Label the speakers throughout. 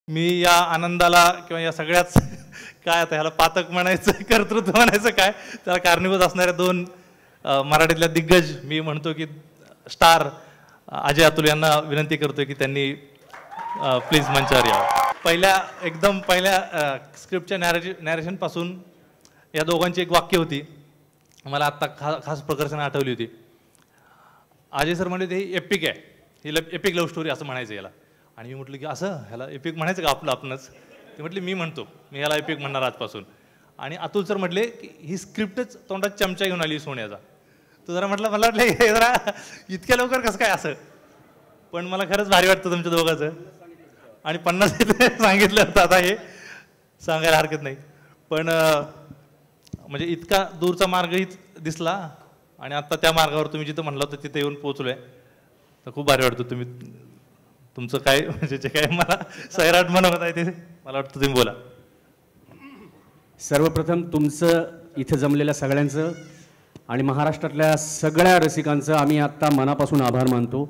Speaker 1: मी या आनंदाला किंवा या सगळ्याच काय आता ह्याला पातक म्हणायचं कर्तृत्व म्हणायचं काय त्याला कारणीभूत असणाऱ्या दोन मराठीतल्या दिग्गज मी म्हणतो की स्टार अजय अतुल यांना विनंती करतोय की त्यांनी प्लीज मंचावर यावं. एकदम पहिल्या स्क्रिप्टच्या नॅरेशनपासून या दोघांची एक वाक्य होती मला आत्ता खास प्रकर्षाने आठवली होती. अजय सर म्हणले ते एपिक आहे, ही एपिक लव्ह स्टोरी असं म्हणायचं याला. आणि मी म्हटलं की असं ह्याला एपिक म्हणायचं का आपणच. ते म्हटले मी म्हणतो, मी ह्याला एपिक म्हणणार आजपासून. आणि अतुल सर म्हटले की ही स्क्रिप्टच तोंडात चमचा घेऊन आली सोन्याचा. तो जरा मला वाटलं हे जरा इतक्या लवकर कसं काय असं. पण मला खरंच भारी वाटतं तुमच्या दोघांचं. आणि 50 सांगितलं होतं, आता हे सांगायला हरकत नाही. पण म्हणजे इतका दूरचा मार्गही दिसला आणि आत्ता त्या मार्गावर तुम्ही जिथं म्हणलं होतं तिथे येऊन पोहोचलोय. तर खूप भारी वाटतं. तुम्ही तुमचं काय म्हणजे जे काय मला सैराट म्हणत आहे ते मला वाटतं तुम्ही बोला.
Speaker 2: सर्वप्रथम तुमचं इथं जमलेल्या सगळ्यांचं आणि महाराष्ट्रातल्या सगळ्या रसिकांचं आम्ही आत्ता मनापासून आभार मानतो.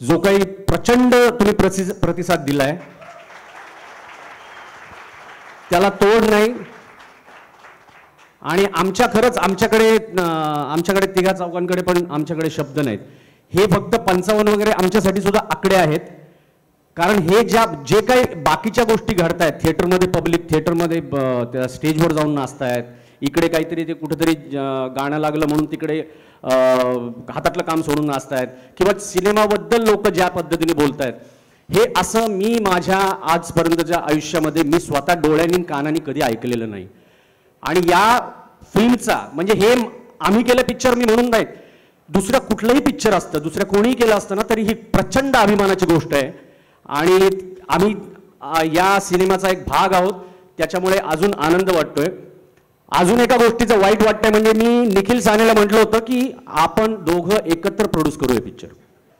Speaker 2: जो काही प्रचंड तुम्ही प्रतिसाद दिलाय त्याला तोड नाही. आणि खरंच आमच्याकडे तिघा चौघांकडे पण आमच्याकडे शब्द नाहीत. हे फक्त 55 वगैरे आमच्यासाठी सुद्धा आकडे आहेत. कारण हे जे काही बाकीच्या गोष्टी घडत आहेत थिएटरमध्ये, पब्लिक थिएटरमध्ये त्या स्टेजवर जाऊन नाचतायत, इकडे काहीतरी ते कुठेतरी गाणं लागलं म्हणून तिकडे हातातलं काम सोडून नाचतायत, किंवा सिनेमाबद्दल लोक ज्या पद्धतीने बोलतायत, हे असं मी माझ्या आजपर्यंतच्या आयुष्यामध्ये मी स्वतः डोळ्यांनी कानांनी कधी ऐकलेलं नाही. आणि या फिल्मचा म्हणजे हे आम्ही केलं पिक्चर मी म्हणून नाही, दुसरं कुठलंही पिक्चर असतं, दुसरं कोणीही केलं असतं ना तरी ही प्रचंड अभिमानाची गोष्ट आहे. आणि आम्ही या सिनेमाचा एक भाग आहोत, त्याच्यामुळे अजून आनंद वाटतोय. अजून एका गोष्टीचं वाईट वाटतंय म्हणजे मी निखिल सानेला म्हटलं होतं की आपण दोघं एकत्र प्रोड्यूस करूया पिक्चर.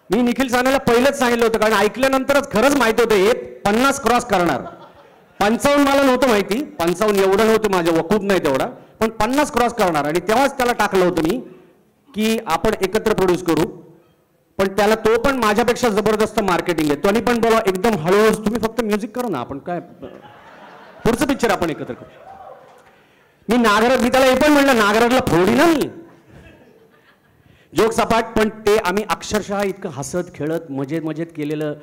Speaker 2: मी निखिल सानेला पहिलंच सांगितलं होतं, कारण ऐकल्यानंतरच खरंच माहिती होतं हे 50 क्रॉस करणार. 55 मला नव्हतं माहिती, 55 एवढं नव्हतं माझ्या वकूत नाही तेवढा, पण 50 क्रॉस करणार. आणि तेव्हाच त्याला टाकलं होतं मी की आपण एकत्र प्रोड्यूस करू. पण त्याला तो पण माझ्यापेक्षा जबरदस्त मार्केटिंग आहे. तो पण बोला एकदम हळूहळू तुम्ही फक्त म्युझिक करा ना, आपण काय पुढचं पिक्चर आपण एकत्र करू. मी त्याला हे पण म्हणलं नागराजला फोडी ना मी जोक सपाट, पण ते आम्ही अक्षरशः इतकं हसत खेळत मजेत केलेलं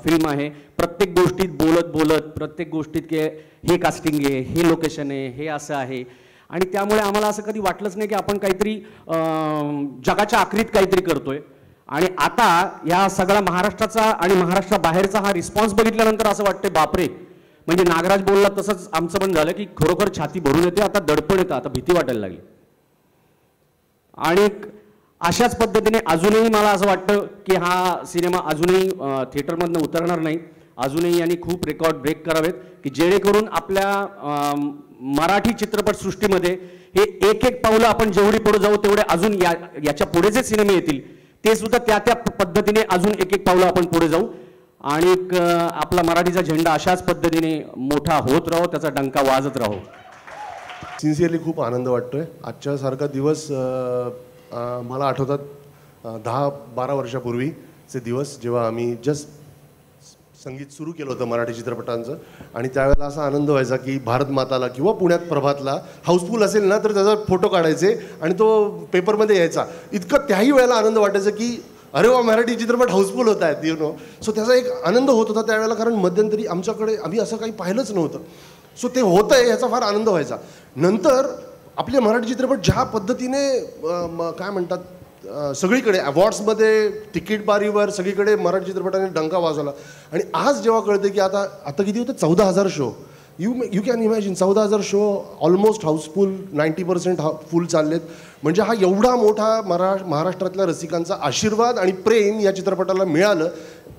Speaker 2: फिल्म आहे. प्रत्येक गोष्टीत बोलत प्रत्येक गोष्टीत हे कास्टिंग आहे, हे लोकेशन आहे, हे असं आहे. आणि त्यामुळे आम्हाला असं कधी वाटलंच नाही की आपण काहीतरी जगाच्या आखरीत काहीतरी करतोय. आणि आता या सगळ्या महाराष्ट्राचा आणि महाराष्ट्राबाहेरचा हा रिस्पॉन्स बघितल्यानंतर असं वाटतं बापरे, म्हणजे नागराज बोलला तसंच आमचं पण झालं की खरोखर छाती भरून येते, आता दडपण येतं, आता भीती वाटायला लागली. आणि अशाच पद्धतीने अजूनही मला असं वाटतं की हा सिनेमा अजूनही थिएटरमधनं उतरणार नाही. अजूनही यांनी खूप रेकॉर्ड ब्रेक करावेत की जेणेकरून आपल्या मराठी चित्रपटसृष्टीमध्ये हे एक पावलं आपण जेवढी पुढे जाऊ तेवढे अजून याच्या पुढे जे सिनेमे येतील ते सुद्धा त्या पद्धतीने अजून एक पावलं आपण पुढे जाऊ. आणि आपला मराठीचा झेंडा अशाच पद्धतीने मोठा होत राहो, त्याचा डंका वाजत राहो.
Speaker 3: सिन्सिअरली खूप आनंद वाटतोय. आजच्यासारखा दिवस मला आठवतात 10-12 वर्षापूर्वीचे दिवस, जेव्हा आम्ही जस्ट संगीत सुरू केलं होतं मराठी चित्रपटांचं. आणि त्यावेळेला असा आनंद व्हायचा की भारत माताला किंवा पुण्यात प्रभातला हाऊसफुल असेल ना तर त्याचा फोटो काढायचे आणि तो पेपरमध्ये यायचा. इतकं त्याही वेळेला आनंद वाटायचा की अरे वा मराठी चित्रपट हाऊसफुल होत आहेत, सो त्याचा एक आनंद होत होता त्यावेळेला. कारण मध्यंतरी आमच्याकडे आम्ही असं काही पाहिलंच नव्हतं. सो ते होतं आहे याचा फार आनंद व्हायचा. नंतर आपले मराठी चित्रपट ज्या पद्धतीने काय म्हणतात सगळीकडे अवॉर्ड्समध्ये, तिकीट बारीवर सगळीकडे मराठी चित्रपटाने डंका वाजवला. आणि आज जेव्हा कळते की आता किती होतं 14,000 show, you can imagine 14,000 show almost house full, 90% full चाललेत. म्हणजे हा एवढा मोठा महाराष्ट्रातल्या रसिकांचा आशीर्वाद आणि प्रेम या चित्रपटाला मिळालं,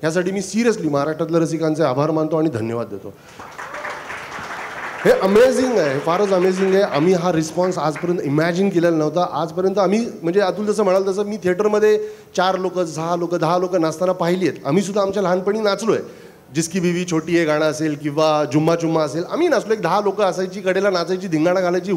Speaker 3: यासाठी मी सिरियसली महाराष्ट्रातल्या रसिकांचे आभार मानतो आणि धन्यवाद देतो. हे अमेझिंग आहे, फारच अमेझिंग आहे. आम्ही हा रिस्पॉन्स आजपर्यंत इमॅजिन केलेला नव्हता. आजपर्यंत आम्ही म्हणजे अतुल जसं म्हणाल तसं मी थिएटरमध्ये 4 लोक 6 लोक 10 लोक नाचताना पाहिली आहेत. आम्ही सुद्धा आमच्या लहानपणी नाचलो आहे. जिसकी बीवी छोटी आहे गाणं असेल किंवा जुम्मा चुम्मा असेल, आम्ही नाचलो. एक 10 लोक असायची, कडेला नाचायची, धिंगाणा घालायची,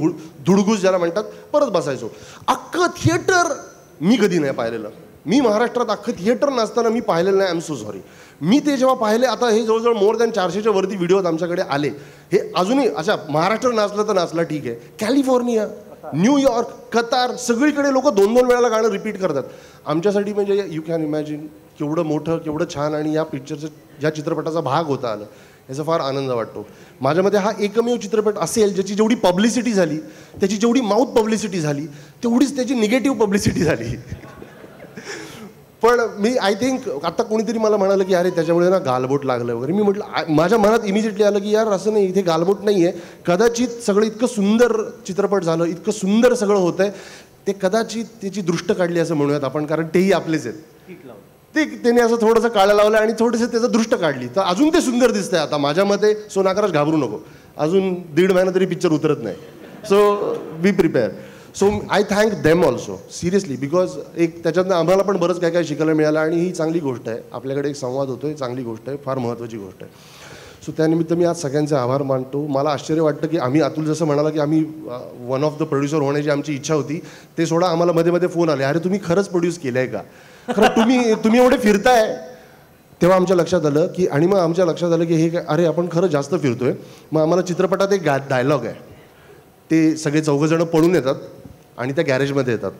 Speaker 3: धुडगूस ज्याला म्हणतात, परत बसायचो. अख्खं थिएटर मी कधी नाही पाहिलेलं. मी महाराष्ट्रात अख्खं थिएटर नाचताना मी पाहिलेलं नाही. I am so sorry. मी ते जेव्हा पाहिले, आता हे जवळजवळ मोर दॅन 400च्या वरती व्हिडिओ आमच्याकडे आले. हे अजूनही अच्छा महाराष्ट्र नाचलं तर नाचलं ठीक आहे, कॅलिफोर्निया, न्यूयॉर्क, कतार सगळीकडे लोक 2-2 वेळाला गाणं रिपीट करतात. आमच्यासाठी म्हणजे यू कॅन इमॅजिन केवढं मोठं, केवढं छान आणि या पिक्चरचं, ज्या चित्रपटाचा भाग होता आलं, याचा फार आनंद वाटतो. माझ्या मते हा एकमेव चित्रपट असेल ज्याची जेवढी पब्लिसिटी झाली, त्याची जेवढी माउथ पब्लिसिटी झाली, तेवढीच त्याची निगेटिव्ह पब्लिसिटी झाली. पण मी आय थिंक आता कोणीतरी मला म्हणालं की अरे त्याच्यामुळे ना गालबोट लागलं वगैरे. मी म्हटलं, माझ्या मनात इमिजिएटली आलं की यार असं नाही, इथे गालबोट नाही आहे. कदाचित सगळं इतकं सुंदर चित्रपट झालं, इतकं सुंदर सगळं होतंय, ते कदाचित त्याची दृष्ट काढली असं म्हणूयात आपण, कारण तेही आपलेच आहेत. ते त्याने असं थोडंसं काळं लावलं आणि थोडंसं त्याचं दृष्ट काढली, तर अजून ते सुंदर दिसतंय. आता माझ्या मते सो नागराज घाबरू नको, अजून 1.5 महिना तरी पिक्चर उतरत नाही. So be prepare. So I thank them also seriously, because एक त्याच्यातनं आम्हाला पण बरंच काय काय शिकायला मिळालं आणि ही चांगली गोष्ट आहे. आपल्याकडे एक संवाद होतोय, चांगली गोष्ट आहे, फार महत्त्वाची गोष्ट आहे. सो त्यानिमित्त मी आज सगळ्यांचे आभार मानतो. मला आश्चर्य वाटतं की आम्ही, अतुल जसं म्हणाला की आम्ही वन ऑफ द प्रोड्युसर होण्याची आमची इच्छा होती, ते सोडा आम्हाला मध्ये मध्ये फोन आले, अरे तुम्ही खरंच प्रोड्यूस केलं आहे का, खरं तुम्ही एवढे फिरताय. तेव्हा आमच्या लक्षात आलं की, आणि मग आमच्या लक्षात आलं की हे काय, अरे आपण खरं जास्त फिरतोय. मग आम्हाला चित्रपटात एक डायलॉग आहे, ते सगळे 4 जण पळून येतात आणि त्या गॅरेजमध्ये येतात.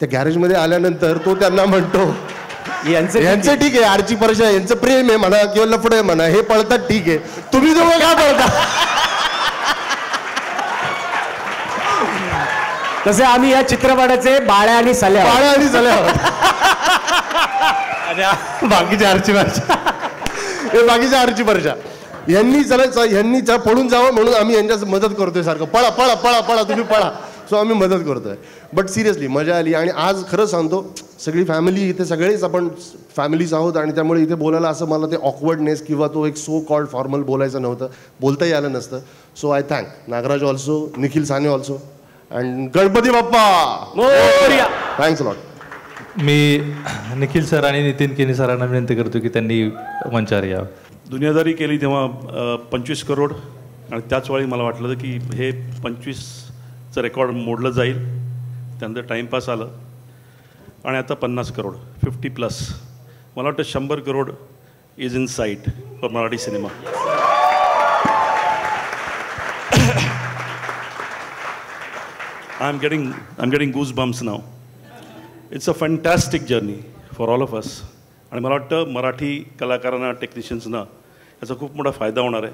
Speaker 3: त्या गॅरेजमध्ये आल्यानंतर तो त्यांना म्हणतो, यांचं ठीक आहे, आरची परशा यांचं प्रेम आहे म्हणा किंवा लफडं आहे म्हणा, हे पळतात ठीक आहे, तुम्ही दोघं काय पळता.
Speaker 2: तसे आम्ही या चित्रपटाचे बाळ्या आणि सल्या
Speaker 1: आणि बाकीच्या आरची भाषा,
Speaker 3: हे बाकीच्या आरची परशा यांनी पळून जावं म्हणून आम्ही यांच्या मदत करतोय सारखं, पळा पळा पळा पळा तुम्ही पळा. सो आम्ही मदत करतोय. बट सिरियसली मजा आली. आणि आज खरं सांगतो, सगळी फॅमिली इथे, सगळेच आपण फॅमिलीज आहोत आणि त्यामुळे इथे बोलायला असं मला ते ऑकवर्डनेस किंवा तो एक सो कॉल्ड फॉर्मल बोलायचं नव्हतं, बोलताही आलं नसतं. So I thank Nagraj also, Nikhil Sane also, and Ganpati Bappa. Thanks lot.
Speaker 1: मी निखिल सर आणि नितीन केनी सरांना विनंती करतो की त्यांनी मंचावर यावं.
Speaker 4: दुनियादारी केली तेव्हा 25 करोड, आणि त्याच वेळी मला वाटलं की हे 25चं रेकॉर्ड मोडलं जाईल. त्यानंतर टाईमपास आलं आणि आता 50 करोड, 50+. मला वाटतं 100 crore is in site for Marathi cinema. I'm getting goosebumps now. It's a fantastic journey for all of us. आणि मला वाटतं मराठी कलाकारांना, टेक्निशियन्सना याचा खूप मोठा फायदा होणार आहे.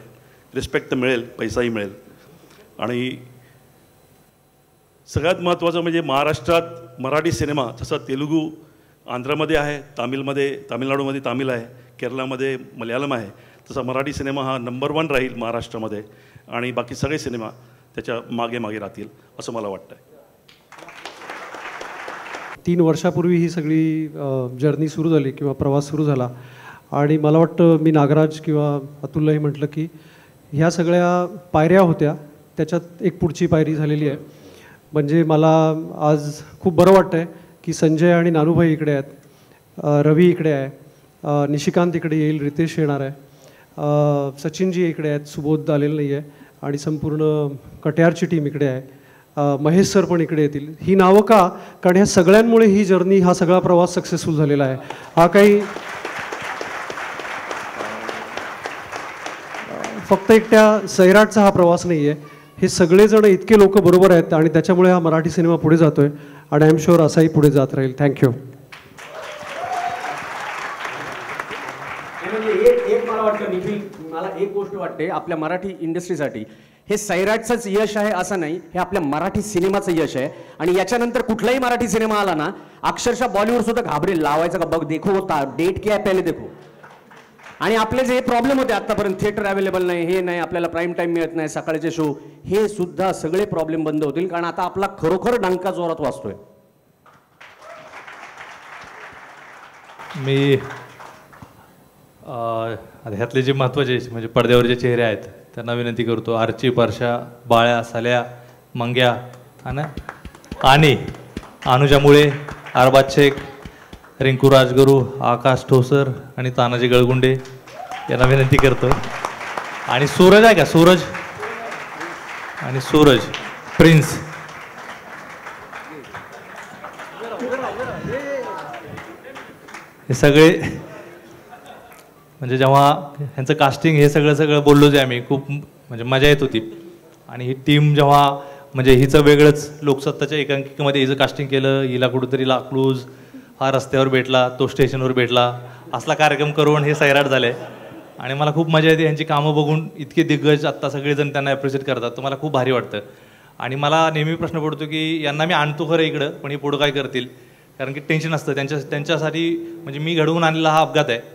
Speaker 4: रिस्पेक्ट तर मिळेल, पैसाही मिळेल. आणि सगळ्यात महत्त्वाचं म्हणजे महाराष्ट्रात मराठी सिनेमा जसा तेलुगू आंध्रमध्ये आहे, तामिळनाडूमध्ये तामिळ आहे, केरळामध्ये मल्याळम आहे, तसा मराठी सिनेमा हा नंबर 1 राहील महाराष्ट्रामध्ये. आणि बाकी सगळे सिनेमा त्याच्या मागे मागे राहतील असं मला वाटतं.
Speaker 5: 3 वर्षापूर्वी ही सगळी जर्नी सुरू झाली किंवा प्रवास सुरू झाला. आणि मला वाटतं मी नागराज किंवा अतुललाही म्हटलं की ह्या सगळ्या पायऱ्या होत्या, त्याच्यात एक पुढची पायरी झालेली आहे. म्हणजे मला आज खूप बरं वाटतं आहे की संजय आणि नानूभाई इकडे आहेत, रवी इकडे आहे, निशिकांत इकडे येईल, रितेश येणार आहे, सचिनजी इकडे आहेत, सुबोध आलेलं नाही आहे, आणि संपूर्ण कट्यारची टीम इकडे आहे, महेश सर पण इकडे येतील. ही नावं का? कारण ह्या सगळ्यांमुळे ही जर्नी, हा सगळा प्रवास सक्सेसफुल झालेला आहे. हा काही फक्त एकट्या सैराटचा हा प्रवास नाही आहे, हे सगळेजण इतके लोक बरोबर आहेत आणि त्याच्यामुळे हा मराठी सिनेमा पुढे जातो आहे. आणि आय एम शुअर असाही पुढे जात राहील. थँक्यू.
Speaker 2: एक मला वाटतं निखिल, मला एक गोष्ट वाटते आपल्या मराठी इंडस्ट्रीसाठी, हे सैराटचंच यश आहे असं नाही, हे आपल्या मराठी सिनेमाचं यश आहे. आणि याच्यानंतर कुठलाही मराठी सिनेमा आला ना, अक्षरशः बॉलिवूड सुद्धा घाबरेल, लावायचं का बघ, देखो होता डेट क्या पहिले देखो. आणि आपले जे प्रॉब्लेम होते आतापर्यंत, थिएटर अवेलेबल नाही, हे नाही, आपल्याला प्राईम टाईम मिळत नाही, सकाळचे शो, हे सुद्धा सगळे प्रॉब्लेम बंद होतील. कारण आता आपला खरोखर डंका जोरात वाजतोय.
Speaker 1: मी ह्यातले जे महत्त्वाचे म्हणजे पडद्यावर जे चेहरे आहेत त्यांना विनंती करतो, आरची, परशा, बाळ्या, साल्या, मंग्या आणि अनुजा मुळे, अरबाज शेख, रिंकू राजगुरू, आकाश ठोसर आणि तानाजी गळगुंडे यांना विनंती करतो. आणि सूरज आहे का, सूरज आणि सूरज प्रिन्स, हे सगळे म्हणजे जेव्हा ह्यांचं कास्टिंग हे सगळं बोललो जे आम्ही, खूप म्हणजे मजा येत होती. आणि ही टीम जेव्हा म्हणजे हिचं वेगळंच लोकसत्ताच्या एकांकिकेमध्ये हिचं कास्टिंग केलं, हिला कुठंतरी लाक्लूज हा रस्त्यावर भेटला, तो स्टेशनवर भेटला, असला कार्यक्रम करून हे सैराट झाले. आणि मला खूप मजा येते ह्यांची कामं बघून. इतके दिग्गज आत्ता सगळेजण त्यांना ॲप्रिशिएट करतात, तर मला खूप भारी वाटतं. आणि मला नेहमी प्रश्न पडतो की यांना मी आणतो खरं इकडं, पण हे पुढं काय करतील, कारण की टेन्शन असतं त्यांच्यासाठी. म्हणजे मी घडवून आणलेला हा अपघात आहे,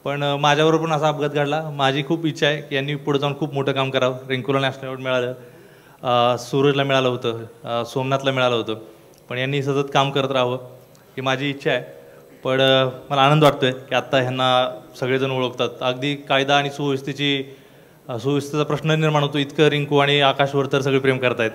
Speaker 1: पण माझ्याबरोबर पण असा अपघात घडला. माझी खूप इच्छा आहे की यांनी पुढे जाऊन खूप मोठं काम करावं. रिंकूला नॅशनल अवॉर्ड मिळालं, सूरजला मिळालं होतं, सोमनाथला मिळालं होतं, पण यांनी सतत काम करत राहावं ही माझी इच्छा आहे. पण मला आनंद वाटतो आहे की आत्ता ह्यांना सगळेजण ओळखतात. अगदी कायदा आणि सुव्यवस्थेचा प्रश्न निर्माण होतो, इतकं रिंकू आणि आकाशवर तर सगळे प्रेम करतायत.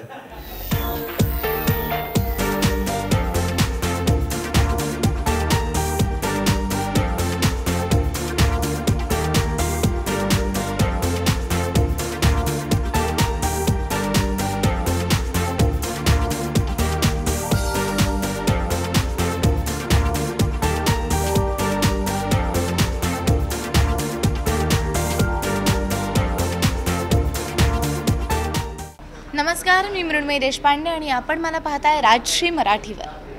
Speaker 6: नमस्कार, मी मृण्मयी देशपांडे आणि आपण मला पाहताय राजश्री मराठीवर.